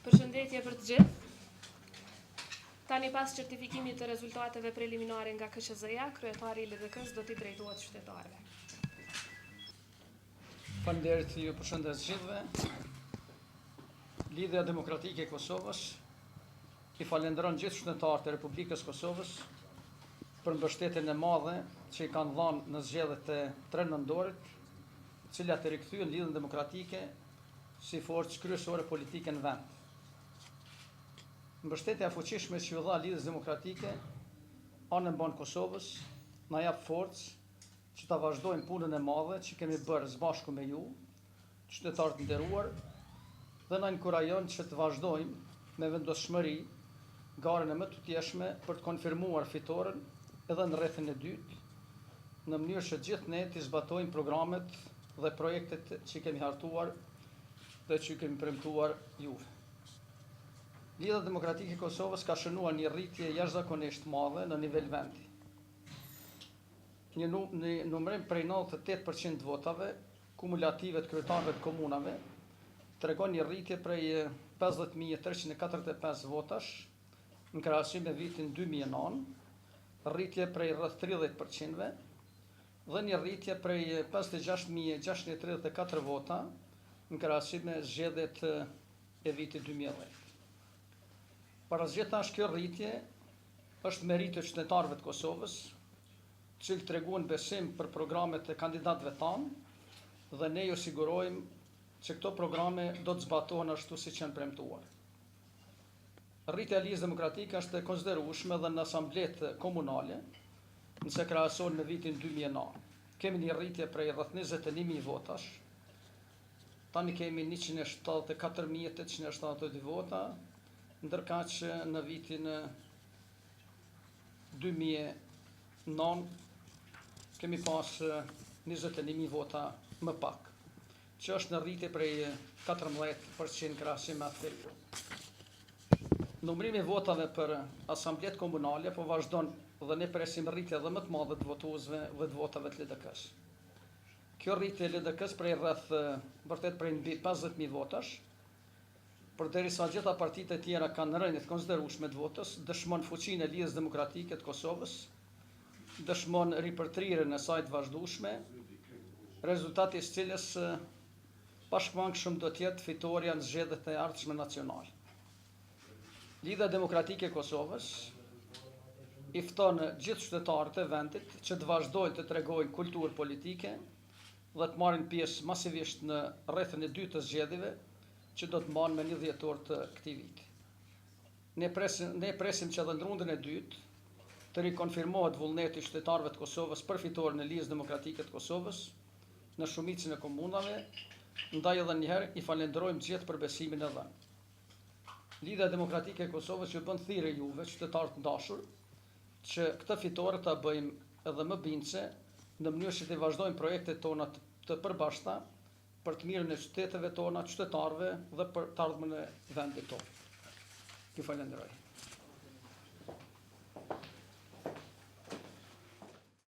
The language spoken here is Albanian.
Përshëndetje për të gjithë. Tani pas certifikimit të rezultateve preliminare nga KSZ-ja, kryetari i LDK-s do t'i drejtohet qytetarëve. Faleminderit, ju përshëndes gjithëve. Lidhja Demokratike e Kosovës i falenderon gjithë qytetarët e Republikës Kosovës për mbështetjen e madhe që i kanë dhënë në zgjedhjet e 3 nëntorit, të cilat e rikthyen Lidhjen Demokratike si forcë kryesore politike në vend. Mbështetja e fuqishme që ju dha Lidhjes Demokratike anë mban Kosovës na jap forcë që ta vazhdojmë punën e madhe që kemi bërë së bashku me ju, qytetarët të nderuar, dhe na inkurajon që të vazhdojmë me vendosshmëri garën e më të tjeshme për të konfirmuar fitoren edhe në rrethin e dytë, në mënyrë që gjithë ne të zbatojmë programet dhe projektet që kemi hartuar dhe që kemi premtuar juve. Lidhja Demokratike e Kosovës ka shënuar një rritje jashtëzakonisht madhe në nivel vendi. Një numërim prej 98% votave kumulative të kryetarëve të komunave tregon një rritje prej 50.345 votash në krahasim me vitin 2009, rritje prej rreth 30%-ve dhe një rritje prej 56.634 vota në krahasim me zgjedhjet e vitit 2010. Parazgjithëtash kjo rritje është merit të qytetarëve të Kosovës, të cilët tregojnë besim për programet e kandidatëve tanë dhe ne ju sigurojmë që këto programe do të zbatohen ashtu siç janë premtuar. Rritja e Lidhjes Demokratike është e konsiderueshme edhe në asambletë komunale, nëse krahasohen me vitin 2009. Kemi një rritje prej rreth 21.000 votash, tani kemi 174.872 vota, ndërkaq që në vitin 2009 kemi pas 21.000 vota më pak, që është në rritje prej 14% krahasim me atë periudhë. Numërimi i votave për asambletë komunale po vazhdon dhe ne presim rritje edhe më të madhe të votuesve dhe të votave të LDK-s. Kjo rritje e LDK-s prej vërtet prej mbi 50.000 votash, përderisa gjitha partitë e tjera kanë rënje të konsiderueshme të votës, dëshmon fuqinë e Lidhjes Demokratike të Kosovës, dëshmon ripërtrirjen e saj të vazhdueshme, rezultati i cilës pashmangshëm do të jetë fitoria në zgjedhjet e ardhshme nacionale. Lidhja Demokratike e Kosovës i fton gjithë qytetarët e vendit që të vazhdojnë të tregojnë kulturë politike dhe të marrin pjesë masivisht në rrethin e dytë të zgjedhjeve që do të mbahen me 1 dhjetor të këtij viti. Ne presim që edhe në rundën e dytë të rikonfirmohet vullneti i qytetarëve të Kosovës për fitoren e Lidhjes Demokratike të Kosovës në shumicën e komunave, ndaj edhe njëherë i falenderojmë gjithë për besimin e dhënë. Lidhja Demokratike e Kosovës ju bën thirrje juve, qytetarë të dashur, që këtë fitore ta bëjmë edhe më bindse në mënyrë që të vazhdojmë projektet tona të përbashkëta për të mirën e qyteteve tona, qytetarëve dhe për të ardhmen e vendit tonë. Ju falenderoj.